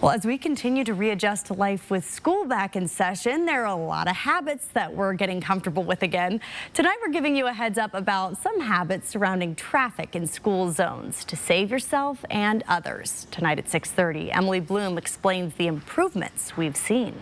Well, as we continue to readjust to life with school back in session, there are a lot of habits that we're getting comfortable with again. Tonight, we're giving you a heads up about some habits surrounding traffic in school zones to save yourself and others. Tonight at 6:30, Emily Bloom explains the improvements we've seen.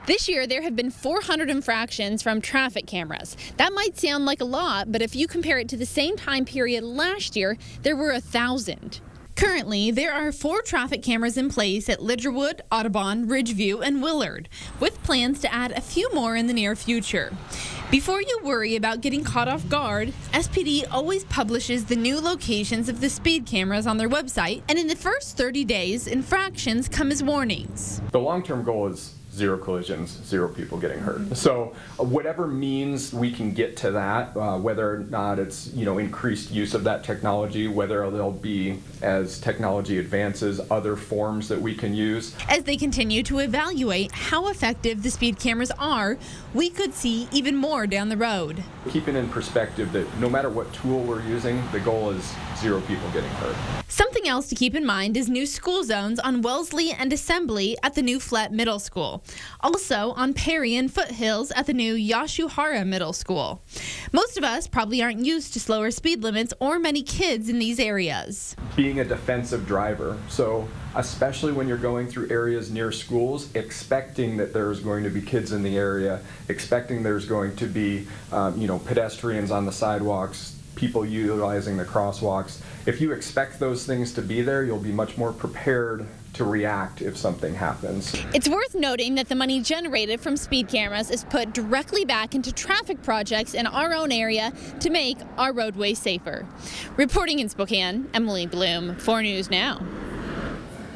This year, there have been 400 infractions from traffic cameras. That might sound like a lot, but if you compare it to the same time period last year, there were 1,000. Currently, there are 4 traffic cameras in place at Lidgerwood, Audubon, Ridgeview, and Willard, with plans to add a few more in the near future. Before you worry about getting caught off guard, SPD always publishes the new locations of the speed cameras on their website, and in the first 30 days, infractions come as warnings. The long-term goal is 0 collisions, 0 people getting hurt. So whatever means we can get to that, whether or not it's increased use of that technology, whether there'll be, as technology advances, other forms that we can use. As they continue to evaluate how effective the speed cameras are, we could see even more down the road. Keeping in perspective that no matter what tool we're using, the goal is 0 people getting hurt. Something else to keep in mind is new school zones on Wellesley and Assembly at the new Flat Middle School. Also on Perry and Foothills at the new Yashuhara Middle School. Most of us probably aren't used to slower speed limits or many kids in these areas. Being a defensive driver, so especially when you're going through areas near schools, expecting that there's going to be kids in the area, expecting there's going to be pedestrians on the sidewalks, people utilizing the crosswalks. If you expect those things to be there, you'll be much more prepared to react if something happens. It's worth noting that the money generated from speed cameras is put directly back into traffic projects in our own area to make our roadways safer. Reporting in Spokane, Emily Bloom, 4 News Now.